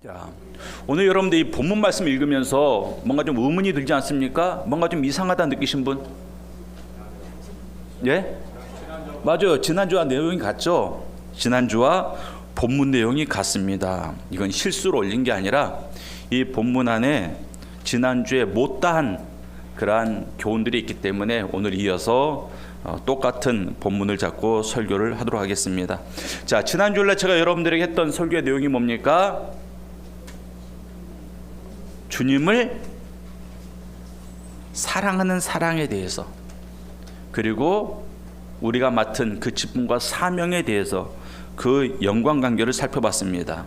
자, 오늘 여러분들 이 본문 말씀 읽으면서 뭔가 좀 의문이 들지 않습니까? 뭔가 좀 이상하다 느끼신 분? 예? 맞아요. 지난주와 내용이 같죠? 지난주와 본문 내용이 같습니다. 이건 실수로 올린 게 아니라 이 본문 안에 지난주에 못다한 그러한 교훈들이 있기 때문에 오늘 이어서 똑같은 본문을 잡고 설교를 하도록 하겠습니다. 자, 지난주에 제가 여러분들에게 했던 설교의 내용이 뭡니까? 주님을 사랑하는 사랑에 대해서, 그리고 우리가 맡은 그 직분과 사명에 대해서 그 연관관계를 살펴봤습니다.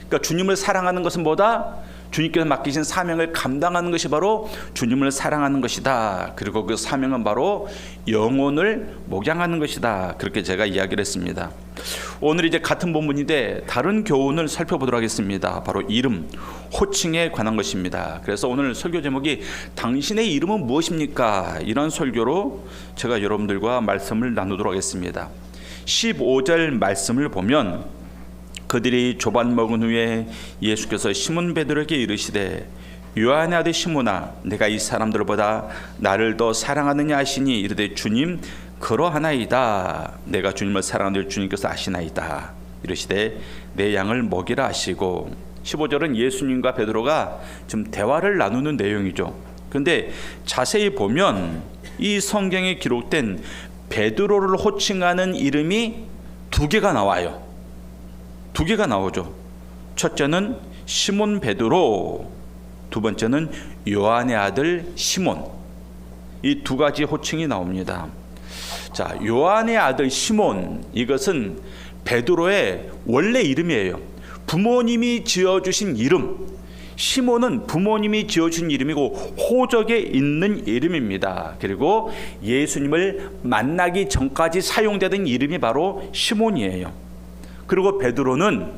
그러니까 주님을 사랑하는 것은 뭐다? 주님께서 맡기신 사명을 감당하는 것이 바로 주님을 사랑하는 것이다. 그리고 그 사명은 바로 영혼을 목양하는 것이다. 그렇게 제가 이야기를 했습니다. 오늘 이제 같은 본문인데 다른 교훈을 살펴보도록 하겠습니다. 바로 이름, 호칭에 관한 것입니다. 그래서 오늘 설교 제목이 당신의 이름은 무엇입니까? 이런 설교로 제가 여러분들과 말씀을 나누도록 하겠습니다. 15절 말씀을 보면 그들이 조반 먹은 후에 예수께서 시몬 베드로에게 이르시되 요한의 아들 시몬아, 내가 이 사람들보다 나를 더 사랑하느냐 하시니 이르되 주님 그러하나이다. 내가 주님을 사랑하는 줄 주님께서 아시나이다. 이르시되 내 양을 먹이라 하시고. 15절은 예수님과 베드로가 지금 대화를 나누는 내용이죠. 그런데 자세히 보면 이 성경에 기록된 베드로를 호칭하는 이름이 두 개가 나와요. 두 개가 나오죠. 첫째는 시몬 베드로, 두 번째는 요한의 아들 시몬. 이 두 가지 호칭이 나옵니다. 자, 요한의 아들 시몬, 이것은 베드로의 원래 이름이에요. 부모님이 지어주신 이름. 시몬은 부모님이 지어준 이름이고 호적에 있는 이름입니다. 그리고 예수님을 만나기 전까지 사용되던 이름이 바로 시몬이에요. 그리고 베드로는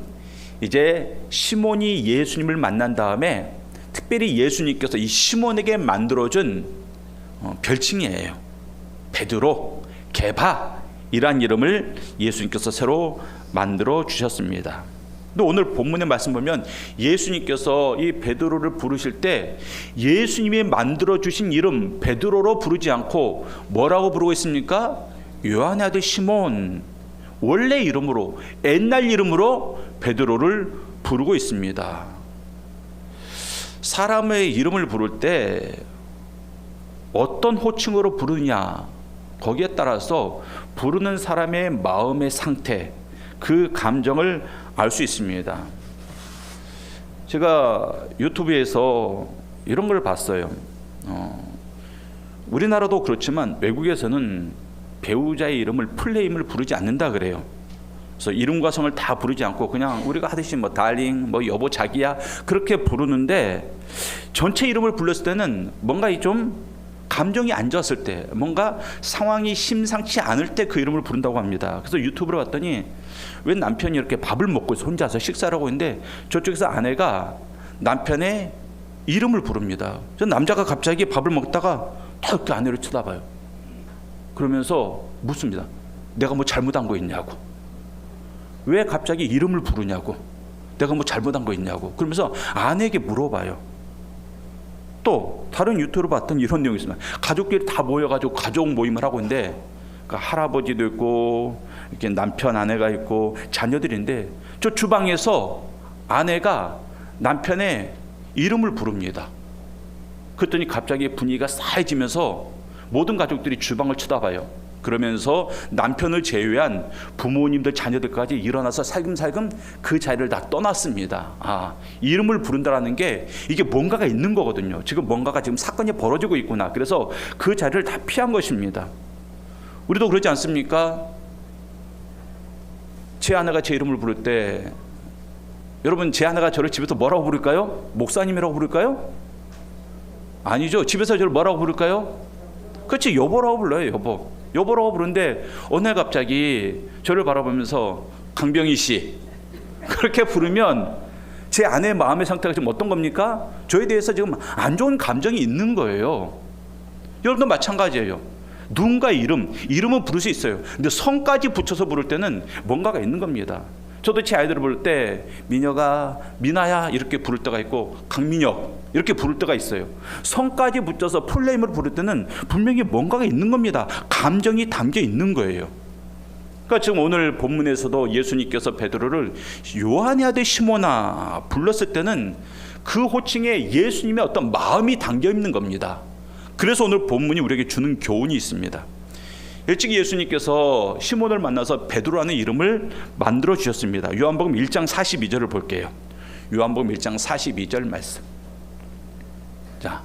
이제 시몬이 예수님을 만난 다음에 특별히 예수님께서 이 시몬에게 만들어준 별칭이에요. 베드로, 게바, 이란 이름을 예수님께서 새로 만들어 주셨습니다. 근데 오늘 본문의 말씀 보면 예수님께서 이 베드로를 부르실 때 예수님이 만들어 주신 이름 베드로로 부르지 않고 뭐라고 부르고 있습니까? 요한의 아들 시몬, 원래 이름으로, 옛날 이름으로 베드로를 부르고 있습니다. 사람의 이름을 부를 때 어떤 호칭으로 부르냐, 거기에 따라서 부르는 사람의 마음의 상태, 그 감정을 알 수 있습니다. 제가 유튜브에서 이런 걸 봤어요. 우리나라도 그렇지만 외국에서는 배우자의 이름을 풀네임을 부르지 않는다 그래요. 그래서 이름과 성을 다 부르지 않고 그냥 우리가 하듯이 뭐 달링, 뭐 여보, 자기야 그렇게 부르는데, 전체 이름을 불렀을 때는 뭔가 좀 감정이 안 좋았을 때, 뭔가 상황이 심상치 않을 때 그 이름을 부른다고 합니다. 그래서 유튜브를 봤더니 왜 남편이 이렇게 밥을 먹고 있어, 혼자서 식사를 하고 있는데 저쪽에서 아내가 남편의 이름을 부릅니다. 그래서 남자가 갑자기 밥을 먹다가 딱 이렇게 아내를 쳐다봐요. 그러면서 묻습니다. 내가 뭐 잘못한 거 있냐고. 왜 갑자기 이름을 부르냐고. 내가 뭐 잘못한 거 있냐고. 그러면서 아내에게 물어봐요. 또 다른 유튜브로 봤던 이런 내용이 있습니다. 가족끼리 다 모여가지고 가족 모임을 하고 있는데, 그러니까 할아버지도 있고 이렇게 남편, 아내가 있고 자녀들인데, 저 주방에서 아내가 남편의 이름을 부릅니다. 그랬더니 갑자기 분위기가 싸해지면서 모든 가족들이 주방을 쳐다봐요. 그러면서 남편을 제외한 부모님들, 자녀들까지 일어나서 살금살금 그 자리를 다 떠났습니다. 아, 이름을 부른다라는 게 이게 뭔가가 있는 거거든요. 지금 뭔가가 지금 사건이 벌어지고 있구나. 그래서 그 자리를 다 피한 것입니다. 우리도 그러지 않습니까? 제 아내가 제 이름을 부를 때, 여러분 제 아내가 저를 집에서 뭐라고 부를까요? 목사님이라고 부를까요? 아니죠. 집에서 저를 뭐라고 부를까요? 그렇지, 여보라고 불러요. 여보. 여보라고 부르는데 어느 날 갑자기 저를 바라보면서 강병희 씨 그렇게 부르면 제 아내의 마음의 상태가 지금 어떤 겁니까? 저에 대해서 지금 안 좋은 감정이 있는 거예요. 여러분도 마찬가지예요. 누군가 이름은 부를 수 있어요. 근데 성까지 붙여서 부를 때는 뭔가가 있는 겁니다. 저도 제 아이들을 부를 때 민혁아, 미나야 이렇게 부를 때가 있고 강민혁 이렇게 부를 때가 있어요. 성까지 붙여서 풀네임으로 부를 때는 분명히 뭔가가 있는 겁니다. 감정이 담겨 있는 거예요. 그러니까 지금 오늘 본문에서도 예수님께서 베드로를 요한의 아들 시몬아 불렀을 때는 그 호칭에 예수님의 어떤 마음이 담겨 있는 겁니다. 그래서 오늘 본문이 우리에게 주는 교훈이 있습니다. 일찍 예수님께서 시몬을 만나서 베드로라는 이름을 만들어 주셨습니다. 요한복음 1장 42절을 볼게요. 요한복음 1장 42절 말씀. 자,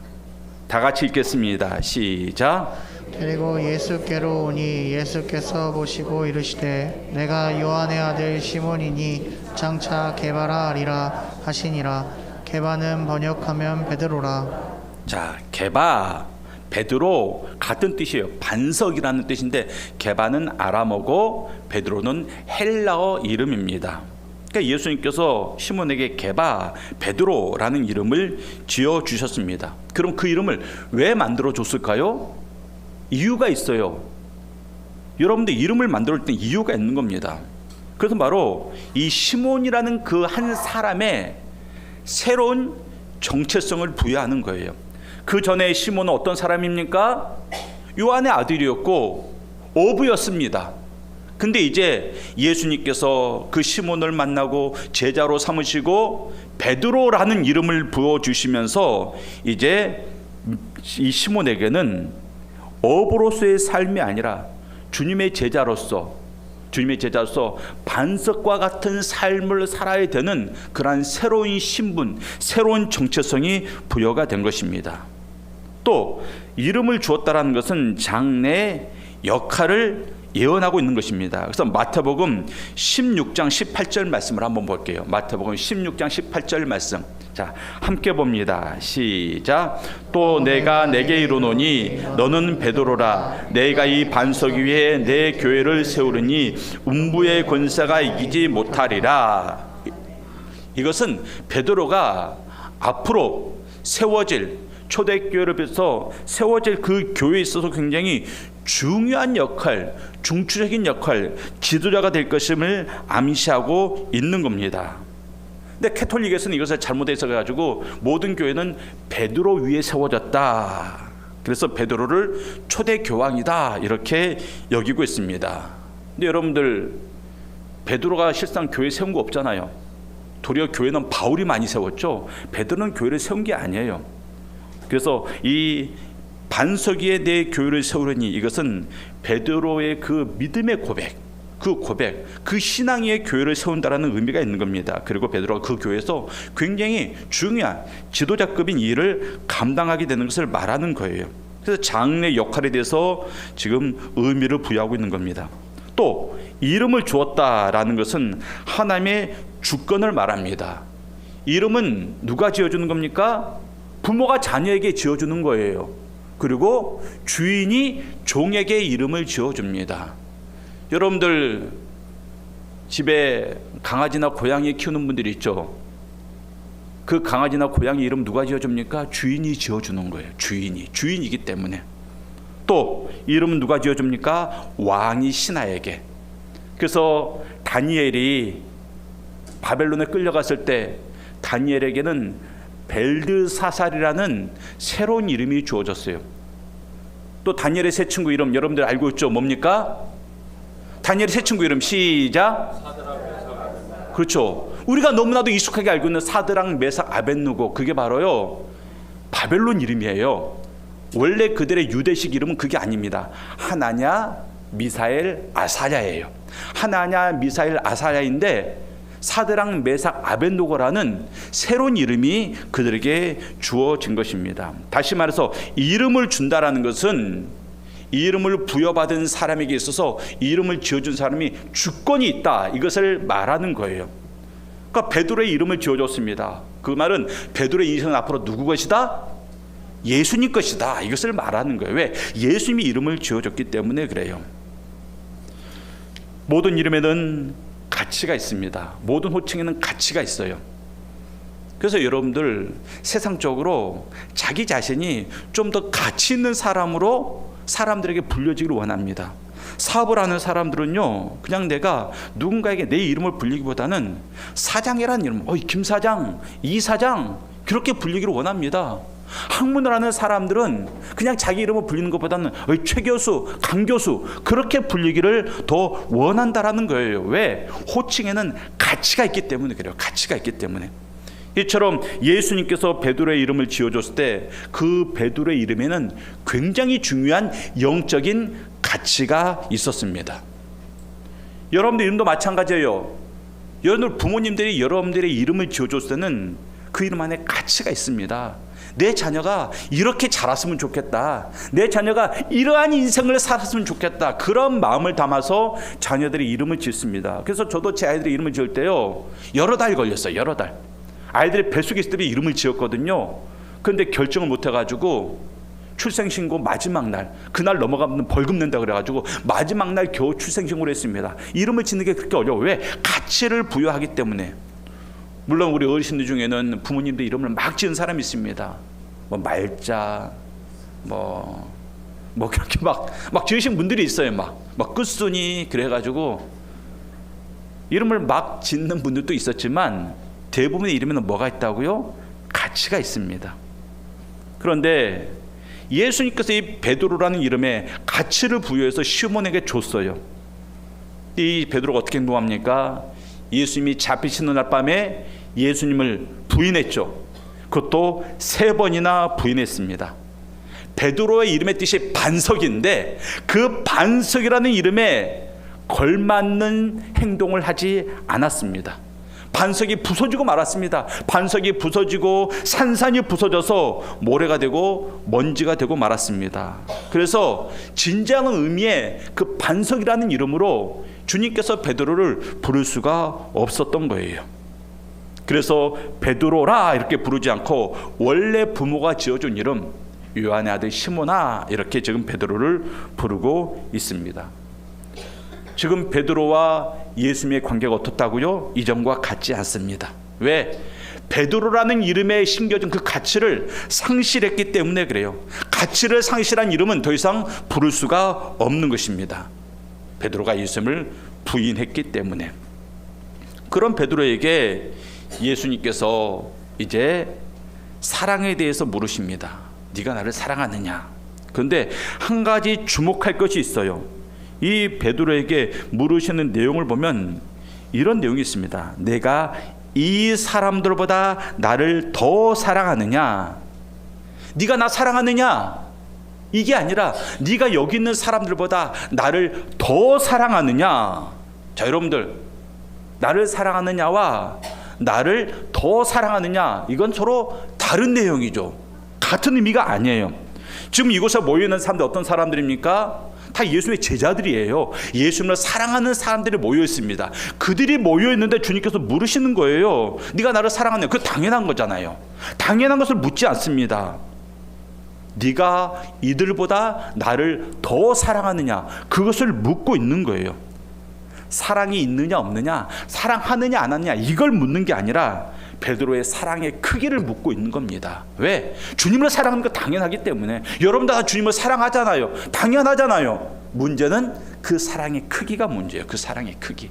다 같이 읽겠습니다. 시작. 그리고 예수께로 오니 예수께서 보시고 이르시되 내가 요한의 아들 시몬이니 장차 게바라 하리라 하시니라. 게바는 번역하면 베드로라. 자, 게바, 베드로 같은 뜻이에요. 반석이라는 뜻인데 게바는 아람어고 베드로는 헬라어 이름입니다. 그러니까 예수님께서 시몬에게 게바, 베드로라는 이름을 지어 주셨습니다. 그럼 그 이름을 왜 만들어 줬을까요? 이유가 있어요. 여러분들 이름을 만들 때 이유가 있는 겁니다. 그래서 바로 이 시몬이라는 그 한 사람의 새로운 정체성을 부여하는 거예요. 그 전에 시몬은 어떤 사람입니까? 요한의 아들이었고 어부였습니다. 근데 이제 예수님께서 그 시몬을 만나고 제자로 삼으시고 베드로라는 이름을 부어주시면서 이제 이 시몬에게는 어부로서의 삶이 아니라 주님의 제자로서 반석과 같은 삶을 살아야 되는 그러한 새로운 신분, 새로운 정체성이 부여가 된 것입니다. 또 이름을 주었다라는 것은 장래의 역할을 예언하고 있는 것입니다. 그래서 마태복음 16장 18절 말씀을 한번 볼게요. 마태복음 16장 18절 말씀. 자, 함께 봅니다. 시작. 또 내가 내게 이르노니 너는 베드로라. 내가 이 반석 위에 내 교회를 세우리니 음부의 권세가 이기지 못하리라. 이것은 베드로가 앞으로 세워질 초대교회를 비해서 세워질 그 교회에 있어서 굉장히 중요한 역할, 중추적인 역할, 지도자가 될 것임을 암시하고 있는 겁니다. 근데 캐톨릭에서는 이것을 잘못해서 가지고 모든 교회는 베드로 위에 세워졌다. 그래서 베드로를 초대 교황이다 이렇게 여기고 있습니다. 근데 여러분들 베드로가 실상 교회 세운 거 없잖아요. 도리어 교회는 바울이 많이 세웠죠. 베드로는 교회를 세운 게 아니에요. 그래서 이 반석 위에 내 교회를 세우려니 이것은 베드로의 그 믿음의 고백, 그 신앙 위에 교회를 세운다라는 의미가 있는 겁니다. 그리고 베드로가 그 교회에서 굉장히 중요한 지도자급인 일을 감당하게 되는 것을 말하는 거예요. 그래서 장래 역할에 대해서 지금 의미를 부여하고 있는 겁니다. 또 이름을 주었다라는 것은 하나님의 주권을 말합니다. 이름은 누가 지어주는 겁니까? 부모가 자녀에게 지어주는 거예요. 그리고 주인이 종에게 이름을 지어줍니다. 여러분들 집에 강아지나 고양이 키우는 분들이 있죠. 그 강아지나 고양이 이름 누가 지어줍니까? 주인이 지어주는 거예요. 주인이기 때문에. 또 이름은 누가 지어줍니까? 왕이 신하에게. 그래서 다니엘이 바벨론에 끌려갔을 때 다니엘에게는 벨드사살이라는 새로운 이름이 주어졌어요. 또 다니엘의 새 친구 이름 여러분들 알고 있죠? 뭡니까? 다니엘의 새 친구 이름 시작. 그렇죠. 우리가 너무나도 익숙하게 알고 있는 사드락, 메삭, 아벳느고 그게 바로요 바벨론 이름이에요. 원래 그들의 유대식 이름은 그게 아닙니다. 하나냐, 미사엘, 아사랴예요. 하나냐, 미사엘, 아사랴인데 사드락, 메삭, 아벳느고라는 새로운 이름이 그들에게 주어진 것입니다. 다시 말해서 이름을 준다라는 것은 이름을 부여받은 사람에게 있어서 이름을 지어준 사람이 주권이 있다 이것을 말하는 거예요. 그러니까 베드로의 이름을 지어줬습니다. 그 말은 베드로의 인생은 앞으로 누구 것이다? 예수님 것이다 이것을 말하는 거예요. 왜? 예수님이 이름을 지어줬기 때문에 그래요. 모든 이름에는 가치가 있습니다. 모든 호칭에는 가치가 있어요. 그래서 여러분들 세상적으로 자기 자신이 좀 더 가치 있는 사람으로 사람들에게 불려지기를 원합니다. 사업을 하는 사람들은요, 그냥 내가 누군가에게 내 이름을 불리기보다는 사장이라는 이름, 김 사장, 이 사장 그렇게 불리기를 원합니다. 학문을 하는 사람들은 그냥 자기 이름을 불리는 것보다는 최 교수, 강 교수 그렇게 불리기를 더 원한다라는 거예요. 왜? 호칭에는 가치가 있기 때문에 그래요. 가치가 있기 때문에. 이처럼 예수님께서 베드로의 이름을 지어줬을 때 그 베드로의 이름에는 굉장히 중요한 영적인 가치가 있었습니다. 여러분들 이름도 마찬가지예요. 여러분들 부모님들이 여러분들의 이름을 지어줬을 때는 그 이름 안에 가치가 있습니다. 내 자녀가 이렇게 자랐으면 좋겠다. 내 자녀가 이러한 인생을 살았으면 좋겠다. 그런 마음을 담아서 자녀들의 이름을 짓습니다. 그래서 저도 제 아이들의 이름을 지을 때요, 여러 달 걸렸어요. 여러 달. 아이들이 뱃속에 있을 때 이름을 지었거든요. 그런데 결정을 못 해가지고 출생신고 마지막 날, 그날 넘어가면 벌금 낸다 그래가지고 마지막 날 겨우 출생신고를 했습니다. 이름을 짓는 게 그렇게 어려워. 왜? 가치를 부여하기 때문에. 물론 우리 어르신들 중에는 부모님들 이름을 막 지은 사람이 있습니다. 뭐 말자, 뭐 그렇게 막 지으신 분들이 있어요. 막 끝순이 그래가지고 이름을 막 짓는 분들도 있었지만 대부분의 이름에는 뭐가 있다고요? 가치가 있습니다. 그런데 예수님께서 이 베드로라는 이름에 가치를 부여해서 시몬에게 줬어요. 이 베드로가 어떻게 행동합니까? 예수님이 잡히시는 날 밤에 예수님을 부인했죠. 그것도 3번이나 부인했습니다. 베드로의 이름의 뜻이 반석인데 그 반석이라는 이름에 걸맞는 행동을 하지 않았습니다. 반석이 부서지고 말았습니다. 반석이 부서지고 산산이 부서져서 모래가 되고 먼지가 되고 말았습니다. 그래서 진정한 의미의 그 반석이라는 이름으로 주님께서 베드로를 부를 수가 없었던 거예요. 그래서 베드로라 이렇게 부르지 않고 원래 부모가 지어준 이름 요한의 아들 시몬아 이렇게 지금 베드로를 부르고 있습니다. 지금 베드로와 예수님의 관계가 어떻다고요? 이전과 같지 않습니다. 왜? 베드로라는 이름에 심겨진 그 가치를 상실했기 때문에 그래요. 가치를 상실한 이름은 더 이상 부를 수가 없는 것입니다. 베드로가 예수님을 부인했기 때문에. 그런 베드로에게 예수님께서 이제 사랑에 대해서 물으십니다. 네가 나를 사랑하느냐? 그런데 한 가지 주목할 것이 있어요. 이 베드로에게 물으시는 내용을 보면 이런 내용이 있습니다. 내가 이 사람들보다 나를 더 사랑하느냐? 네가 나 사랑하느냐? 이게 아니라 네가 여기 있는 사람들보다 나를 더 사랑하느냐? 자, 여러분들, 나를 사랑하느냐와 나를 더 사랑하느냐, 이건 서로 다른 내용이죠. 같은 의미가 아니에요. 지금 이곳에 모여있는 사람들 어떤 사람들입니까? 다 예수의 제자들이에요. 예수님을 사랑하는 사람들이 모여 있습니다. 그들이 모여 있는데 주님께서 물으시는 거예요. 네가 나를 사랑하느냐? 그거 당연한 거잖아요. 당연한 것을 묻지 않습니다. 네가 이들보다 나를 더 사랑하느냐? 그것을 묻고 있는 거예요. 사랑이 있느냐 없느냐, 사랑하느냐 안 하느냐, 이걸 묻는 게 아니라 베드로의 사랑의 크기를 묻고 있는 겁니다. 왜? 주님을 사랑하는 거 당연하기 때문에. 여러분 다 주님을 사랑하잖아요. 당연하잖아요. 문제는 그 사랑의 크기가 문제예요. 그 사랑의 크기.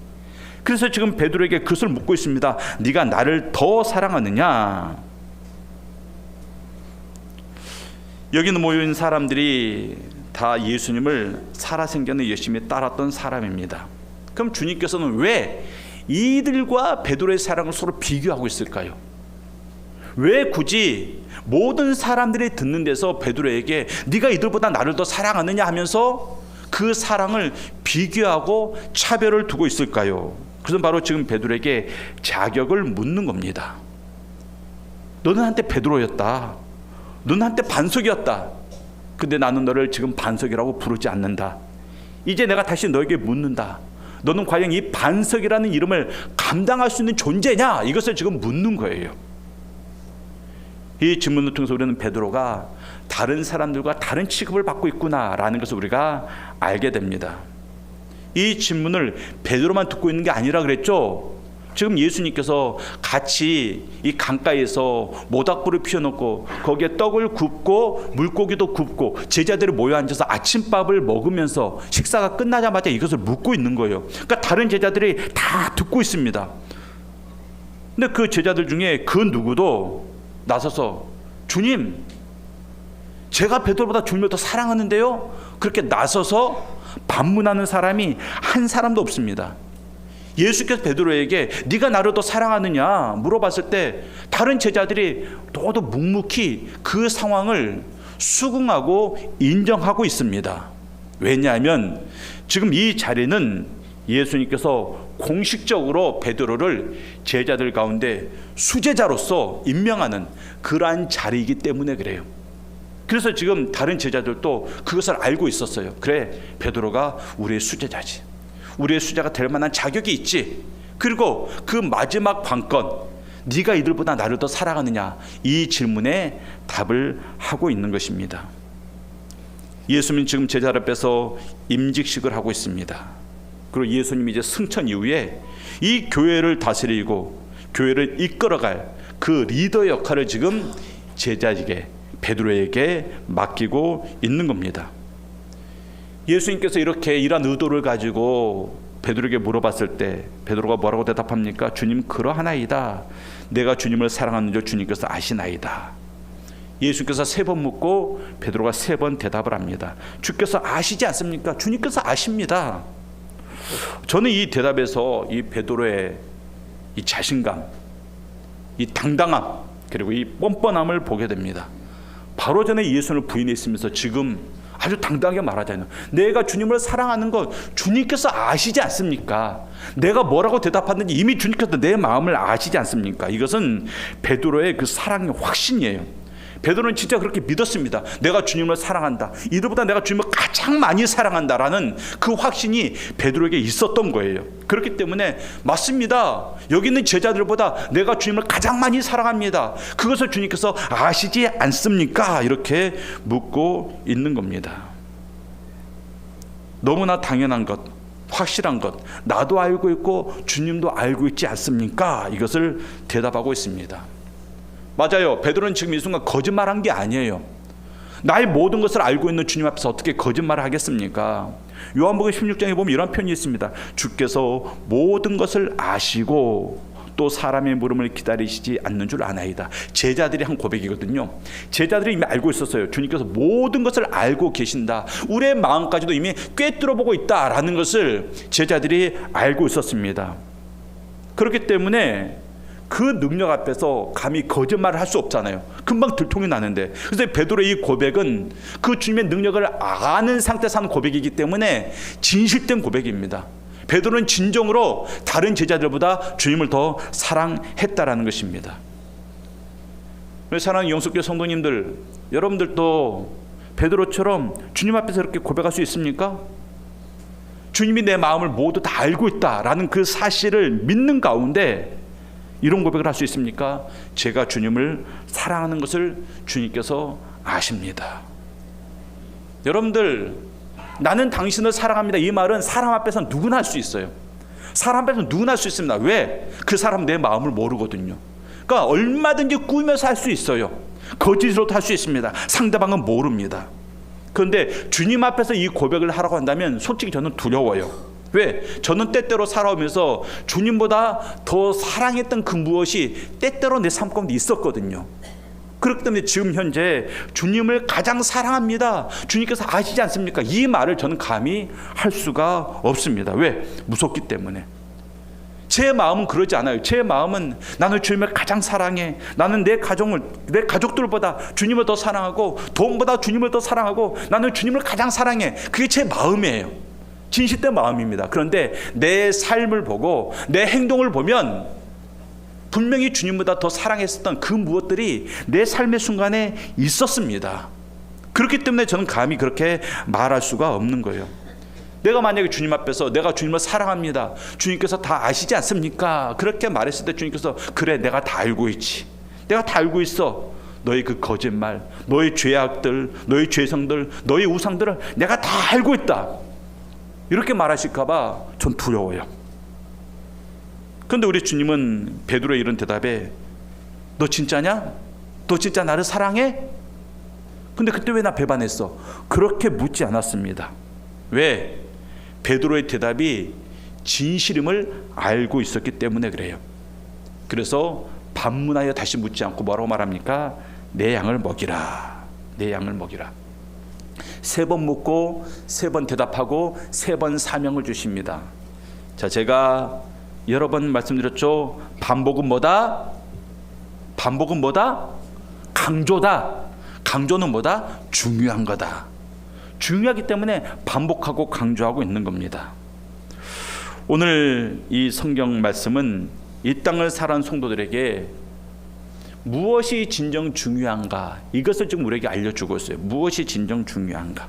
그래서 지금 베드로에게 그것을 묻고 있습니다. 네가 나를 더 사랑하느냐? 여기는 모여있는 사람들이 다 예수님을 살아생전에 열심히 따랐던 사람입니다. 그럼 주님께서는 왜 이들과 베드로의 사랑을 서로 비교하고 있을까요? 왜 굳이 모든 사람들이 듣는 데서 베드로에게 네가 이들보다 나를 더 사랑하느냐 하면서 그 사랑을 비교하고 차별을 두고 있을까요? 그것은 바로 지금 베드로에게 자격을 묻는 겁니다. 너는 한때 베드로였다. 너는 한때 반석이었다. 근데 나는 너를 지금 반석이라고 부르지 않는다. 이제 내가 다시 너에게 묻는다. 너는 과연 이 반석이라는 이름을 감당할 수 있는 존재냐? 이것을 지금 묻는 거예요. 이 질문을 통해서 우리는 베드로가 다른 사람들과 다른 취급을 받고 있구나라는 것을 우리가 알게 됩니다. 이 질문을 베드로만 듣고 있는 게 아니라 그랬죠. 지금 예수님께서 같이 이 강가에서 모닥불을 피워놓고 거기에 떡을 굽고 물고기도 굽고 제자들이 모여 앉아서 아침밥을 먹으면서 식사가 끝나자마자 이것을 묻고 있는 거예요. 그러니까 다른 제자들이 다 듣고 있습니다. 근데 그 제자들 중에 그 누구도 나서서 주님, 제가 베드로보다 주님을 더 사랑하는데요? 그렇게 나서서 반문하는 사람이 한 사람도 없습니다. 예수께서 베드로에게 네가 나를 더 사랑하느냐 물어봤을 때 다른 제자들이 모두 묵묵히 그 상황을 수긍하고 인정하고 있습니다. 왜냐하면 지금 이 자리는 예수님께서 공식적으로 베드로를 제자들 가운데 수제자로서 임명하는 그러한 자리이기 때문에 그래요. 그래서 지금 다른 제자들도 그것을 알고 있었어요. 그래, 베드로가 우리의 수제자지. 우리의 수제자가 될 만한 자격이 있지. 그리고 그 마지막 관건, 네가 이들보다 나를 더 사랑하느냐, 이 질문에 답을 하고 있는 것입니다. 예수님은 지금 제자를 빼서 임직식을 하고 있습니다. 그리고 예수님이 이제 승천 이후에 이 교회를 다스리고 교회를 이끌어갈 그 리더 역할을 지금 제자에게, 베드로에게 맡기고 있는 겁니다. 예수님께서 이렇게 이런 의도를 가지고 베드로에게 물어봤을 때 베드로가 뭐라고 대답합니까? 주님, 그러하나이다. 내가 주님을 사랑하는 줄 주님께서 아시나이다. 예수께서 3번 묻고 베드로가 3번 대답을 합니다. 주께서 아시지 않습니까? 주님께서 아십니다. 저는 이 대답에서 이 베드로의 이 자신감, 이 당당함, 그리고 이 뻔뻔함을 보게 됩니다. 바로 전에 예수를 부인했으면서 지금 아주 당당하게 말하잖아요. 내가 주님을 사랑하는 건 주님께서 아시지 않습니까? 내가 뭐라고 대답하는지 이미 주님께서 내 마음을 아시지 않습니까? 이것은 베드로의 그 사랑의 확신이에요. 베드로는 진짜 그렇게 믿었습니다. 내가 주님을 사랑한다. 이들보다 내가 주님을 가장 많이 사랑한다라는 그 확신이 베드로에게 있었던 거예요. 그렇기 때문에 맞습니다. 여기 있는 제자들보다 내가 주님을 가장 많이 사랑합니다. 그것을 주님께서 아시지 않습니까? 이렇게 묻고 있는 겁니다. 너무나 당연한 것, 확실한 것, 나도 알고 있고 주님도 알고 있지 않습니까? 이것을 대답하고 있습니다. 맞아요. 베드로는 지금 이 순간 거짓말한 게 아니에요. 나의 모든 것을 알고 있는 주님 앞에서 어떻게 거짓말을 하겠습니까? 요한복음 16장에 보면 이런 표현이 있습니다. 주께서 모든 것을 아시고 또 사람의 물음을 기다리시지 않는 줄 아나이다. 제자들이 한 고백이거든요. 제자들이 이미 알고 있었어요. 주님께서 모든 것을 알고 계신다. 우리의 마음까지도 이미 꿰뚫어보고 있다라는 것을 제자들이 알고 있었습니다. 그렇기 때문에 그 능력 앞에서 감히 거짓말을 할 수 없잖아요. 금방 들통이 나는데. 그래서 베드로의 이 고백은 그 주님의 능력을 아는 상태에서 하는 고백이기 때문에 진실된 고백입니다. 베드로는 진정으로 다른 제자들보다 주님을 더 사랑했다라는 것입니다. 사랑하는 영숙교 성도님들, 여러분들도 베드로처럼 주님 앞에서 이렇게 고백할 수 있습니까? 주님이 내 마음을 모두 다 알고 있다라는 그 사실을 믿는 가운데 이런 고백을 할 수 있습니까? 제가 주님을 사랑하는 것을 주님께서 아십니다. 여러분들, 나는 당신을 사랑합니다. 이 말은 사람 앞에서 누구나 할 수 있어요. 사람 앞에서 누구나 할 수 있습니다. 왜? 그 사람은 내 마음을 모르거든요. 그러니까 얼마든지 꾸며서 할 수 있어요. 거짓으로도 할 수 있습니다. 상대방은 모릅니다. 그런데 주님 앞에서 이 고백을 하라고 한다면 솔직히 저는 두려워요. 왜? 저는 때때로 살아오면서 주님보다 더 사랑했던 그 무엇이 때때로 내 삶 가운데 있었거든요. 그렇기 때문에 지금 현재 주님을 가장 사랑합니다. 주님께서 아시지 않습니까? 이 말을 저는 감히 할 수가 없습니다. 왜? 무섭기 때문에. 제 마음은 그러지 않아요. 제 마음은 나는 주님을 가장 사랑해. 나는 내 가족들보다 주님을 더 사랑하고 돈보다 주님을 더 사랑하고 나는 주님을 가장 사랑해. 그게 제 마음이에요. 진실된 마음입니다. 그런데 내 삶을 보고 내 행동을 보면 분명히 주님보다 더 사랑했었던 그 무엇들이 내 삶의 순간에 있었습니다. 그렇기 때문에 저는 감히 그렇게 말할 수가 없는 거예요. 내가 만약에 주님 앞에서 내가 주님을 사랑합니다. 주님께서 다 아시지 않습니까? 그렇게 말했을 때 주님께서 그래, 내가 다 알고 있지. 내가 다 알고 있어. 너의 그 거짓말, 너의 죄악들, 너의 죄성들, 너의 우상들을 내가 다 알고 있다. 이렇게 말하실까 봐 전 두려워요. 그런데 우리 주님은 베드로의 이런 대답에 너 진짜냐? 너 진짜 나를 사랑해? 근데 그때 왜 나 배반했어? 그렇게 묻지 않았습니다. 왜? 베드로의 대답이 진실임을 알고 있었기 때문에 그래요. 그래서 반문하여 다시 묻지 않고 뭐라고 말합니까? 내 양을 먹이라. 내 양을 먹이라. 3번 묻고 3번 대답하고 3번 사명을 주십니다. 자, 제가 여러 번 말씀드렸죠. 반복은 뭐다? 반복은 뭐다? 강조다. 강조는 뭐다? 중요한 거다. 중요하기 때문에 반복하고 강조하고 있는 겁니다. 오늘 이 성경 말씀은 이 땅을 살아온 성도들에게 무엇이 진정 중요한가, 이것을 지금 우리에게 알려주고 있어요. 무엇이 진정 중요한가?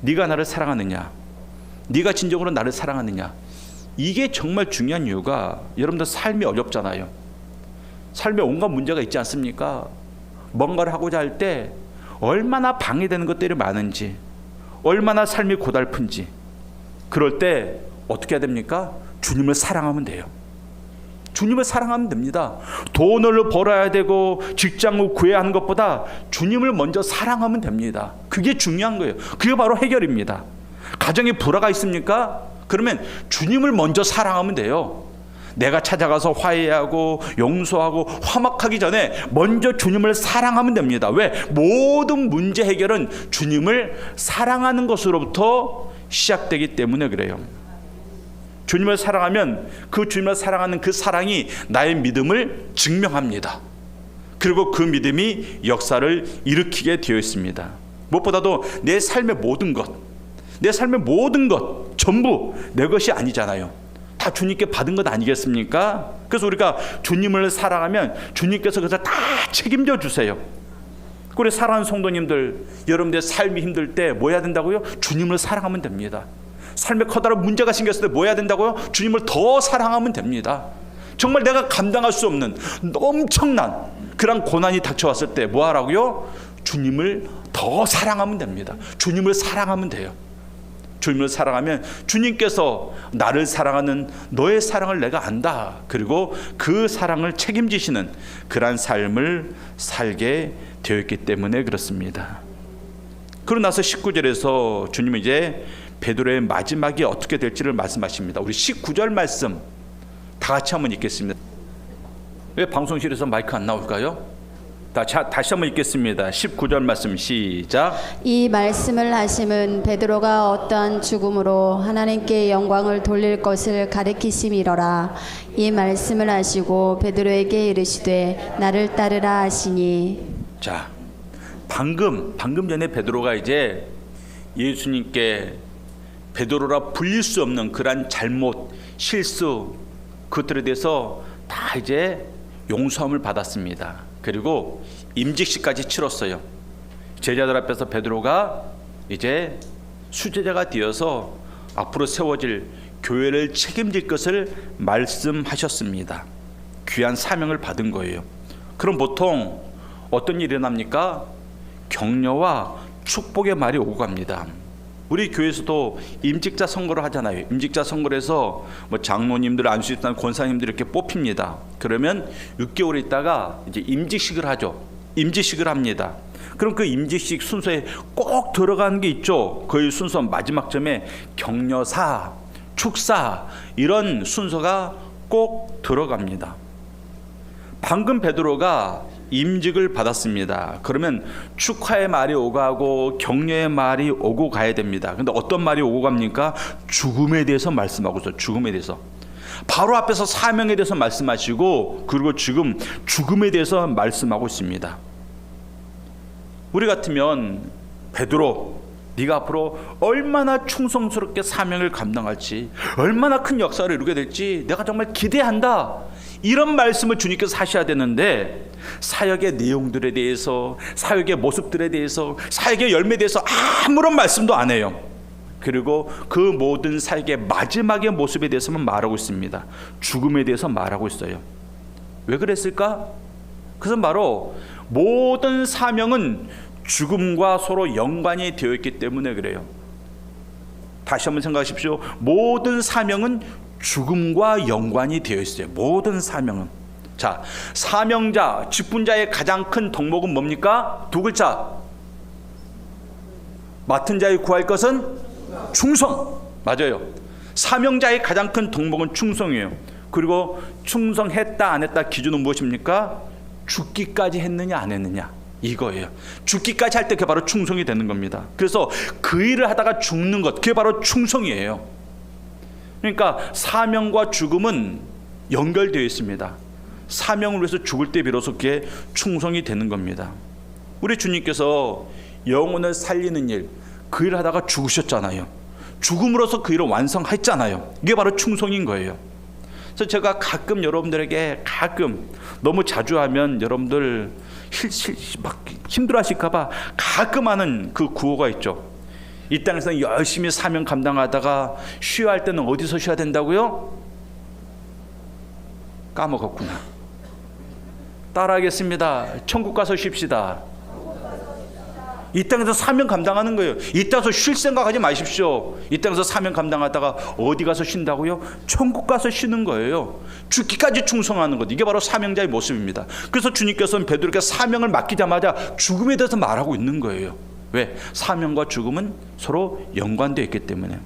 네가 나를 사랑하느냐? 네가 진정으로 나를 사랑하느냐? 이게 정말 중요한 이유가 여러분들 삶이 어렵잖아요. 삶에 온갖 문제가 있지 않습니까? 뭔가를 하고자 할 때 얼마나 방해되는 것들이 많은지, 얼마나 삶이 고달픈지, 그럴 때 어떻게 해야 됩니까? 주님을 사랑하면 돼요. 주님을 사랑하면 됩니다. 돈을 벌어야 되고 직장을 구해야 하는 것보다 주님을 먼저 사랑하면 됩니다. 그게 중요한 거예요. 그게 바로 해결입니다. 가정에 불화가 있습니까? 그러면 주님을 먼저 사랑하면 돼요. 내가 찾아가서 화해하고 용서하고 화목하기 전에 먼저 주님을 사랑하면 됩니다. 왜? 모든 문제 해결은 주님을 사랑하는 것으로부터 시작되기 때문에 그래요. 주님을 사랑하면 그 주님을 사랑하는 그 사랑이 나의 믿음을 증명합니다. 그리고 그 믿음이 역사를 일으키게 되어 있습니다. 무엇보다도 내 삶의 모든 것, 내 삶의 모든 것 전부 내 것이 아니잖아요. 다 주님께 받은 것 아니겠습니까? 그래서 우리가 주님을 사랑하면 주님께서 그것을 다 책임져 주세요. 우리 사랑하는 성도님들, 여러분들의 삶이 힘들 때 뭐 해야 된다고요? 주님을 사랑하면 됩니다. 삶에 커다란 문제가 생겼을 때 뭐 해야 된다고요? 주님을 더 사랑하면 됩니다. 정말 내가 감당할 수 없는 엄청난 그런 고난이 닥쳐왔을 때 뭐 하라고요? 주님을 더 사랑하면 됩니다. 주님을 사랑하면 돼요. 주님을 사랑하면 주님께서 나를 사랑하는 너의 사랑을 내가 안다. 그리고 그 사랑을 책임지시는 그러한 삶을 살게 되었기 때문에 그렇습니다. 그러고 나서 19절에서 주님은 이제 베드로의 마지막이 어떻게 될지를 말씀하십니다. 우리 19절 말씀 다 같이 한번 읽겠습니다. 왜 방송실에서 마이크 안 나올까요? 다시 한번 읽겠습니다. 19절 말씀 시작. 이 말씀을 하심은 베드로가 어떠한 죽음으로 하나님께 영광을 돌릴 것을 가리키심이로라. 이 말씀을 하시고 베드로에게 이르시되 나를 따르라 하시니. 자, 방금 전에 베드로가 이제 예수님께 베드로라 불릴 수 없는 그러한 잘못, 실수, 그것들에 대해서 다 이제 용서함을 받았습니다. 그리고 임직식까지 치렀어요. 제자들 앞에서 베드로가 이제 수제자가 되어서 앞으로 세워질 교회를 책임질 것을 말씀하셨습니다. 귀한 사명을 받은 거예요. 그럼 보통 어떤 일이 일어납니까? 격려와 축복의 말이 오고 갑니다. 우리 교회에서도 임직자 선거를 하잖아요. 임직자 선거를 해서 뭐 장로님들, 안수집단, 권사님들 이렇게 뽑힙니다. 그러면 6개월 있다가 이제 임직식을 하죠. 임직식을 합니다. 그럼 그 임직식 순서에 꼭 들어가는 게 있죠. 그 순서 마지막 점에 격려사, 축사 이런 순서가 꼭 들어갑니다. 방금 베드로가 임직을 받았습니다. 그러면 축하의 말이 오고 가고 격려의 말이 오고 가야 됩니다. 근데 어떤 말이 오고 갑니까? 죽음에 대해서 말씀하고 있어요. 죽음에 대해서. 바로 앞에서 사명에 대해서 말씀하시고 그리고 지금 죽음에 대해서 말씀하고 있습니다. 우리 같으면 베드로, 네가 앞으로 얼마나 충성스럽게 사명을 감당할지, 얼마나 큰 역사를 이루게 될지 내가 정말 기대한다. 이런 말씀을 주님께서 하셔야 되는데 사역의 내용들에 대해서, 사역의 모습들에 대해서, 사역의 열매에 대해서 아무런 말씀도 안 해요. 그리고 그 모든 사역의 마지막의 모습에 대해서만 말하고 있습니다. 죽음에 대해서 말하고 있어요. 왜 그랬을까? 그것은 바로 모든 사명은 죽음과 서로 연관이 되어 있기 때문에 그래요. 다시 한번 생각하십시오. 모든 사명은 죽음과 연관이 되어 있어요. 모든 사명은. 자, 사명자, 직분자의 가장 큰 덕목은 뭡니까? 두 글자. 맡은 자의 구할 것은 충성. 맞아요. 사명자의 가장 큰 덕목은 충성이에요. 그리고 충성했다 안 했다 기준은 무엇입니까? 죽기까지 했느냐 안 했느냐 이거예요. 죽기까지 할 때 그게 바로 충성이 되는 겁니다. 그래서 그 일을 하다가 죽는 것, 그게 바로 충성이에요. 그러니까 사명과 죽음은 연결되어 있습니다. 사명을 위해서 죽을 때 비로소 그게 충성이 되는 겁니다. 우리 주님께서 영혼을 살리는 일, 그 일을 하다가 죽으셨잖아요. 죽음으로써 그 일을 완성했잖아요. 이게 바로 충성인 거예요. 그래서 제가 가끔 여러분들에게 너무 자주 하면 여러분들 막 힘들어하실까봐 가끔 하는 그 구호가 있죠. 이 땅에서 열심히 사명 감당하다가 쉬어야 할 때는 어디서 쉬어야 된다고요? 까먹었구나. 따라하겠습니다. 천국 가서 쉽시다. 이 땅에서 사명 감당하는 거예요. 이 땅에서 쉴 생각하지 마십시오. 이 땅에서 사명 감당하다가 어디 가서 쉰다고요? 천국 가서 쉬는 거예요. 죽기까지 충성하는 것. 이게 바로 사명자의 모습입니다. 그래서 주님께서는 베드로에게 사명을 맡기자마자 죽음에 대해서 말하고 있는 거예요. 왜? 사명과 죽음은 서로 연관되어 있기 때문에.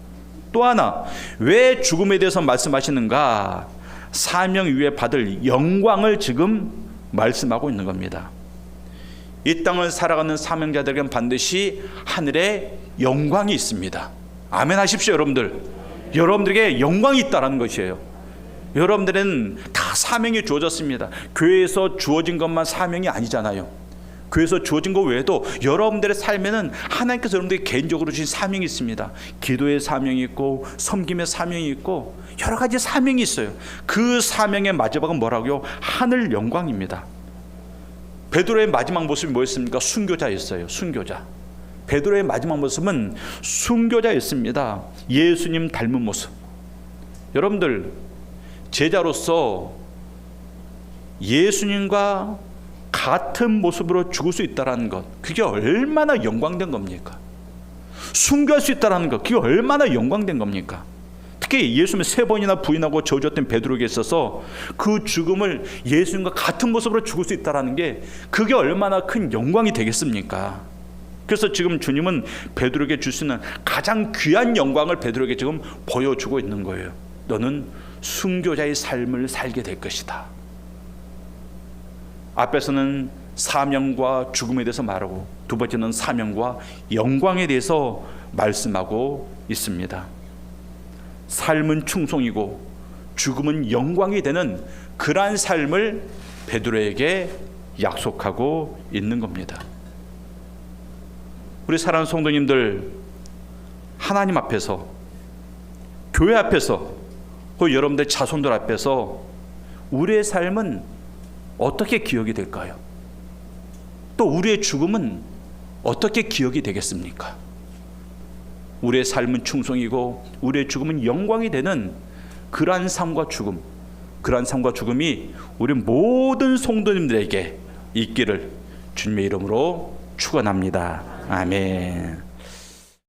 또 하나, 왜 죽음에 대해서 말씀하시는가? 사명 위에 받을 영광을 지금 말씀하고 있는 겁니다. 이 땅을 살아가는 사명자들에게는 반드시 하늘에 영광이 있습니다. 아멘 하십시오. 여러분들에게 영광이 있다는 것이에요. 여러분들은 다 사명이 주어졌습니다. 교회에서 주어진 것만 사명이 아니잖아요. 교회에서 주어진 것 외에도 여러분들의 삶에는 하나님께서 여러분들에게 개인적으로 주신 사명이 있습니다. 기도의 사명이 있고 섬김의 사명이 있고 여러 가지 사명이 있어요. 그 사명의 마지막은 뭐라고요? 하늘 영광입니다. 베드로의 마지막 모습이 뭐였습니까? 순교자였어요. 순교자. 베드로의 마지막 모습은 순교자였습니다. 예수님 닮은 모습. 여러분들 제자로서 예수님과 같은 모습으로 죽을 수 있다는 것, 그게 얼마나 영광된 겁니까? 순교할 수 있다는 것, 그게 얼마나 영광된 겁니까? 특히 예수님을 3번이나 부인하고 저주했던 베드로에게 있어서 그 죽음을 예수님과 같은 모습으로 죽을 수 있다는 게 그게 얼마나 큰 영광이 되겠습니까? 그래서 지금 주님은 베드로에게 줄 수 있는 가장 귀한 영광을 베드로에게 지금 보여주고 있는 거예요. 너는 순교자의 삶을 살게 될 것이다. 앞에서는 사명과 죽음에 대해서 말하고 두 번째는 사명과 영광에 대해서 말씀하고 있습니다. 삶은 충성이고 죽음은 영광이 되는 그러한 삶을 베드로에게 약속하고 있는 겁니다. 우리 사랑하는 성도님들, 하나님 앞에서, 교회 앞에서, 그 여러분들 자손들 앞에서 우리의 삶은 어떻게 기억이 될까요? 또 우리의 죽음은 어떻게 기억이 되겠습니까? 우리의 삶은 충성이고 우리의 죽음은 영광이 되는 그러한 삶과 죽음, 그러한 삶과 죽음이 우리 모든 성도님들에게 있기를 주님의 이름으로 축원합니다. 아멘.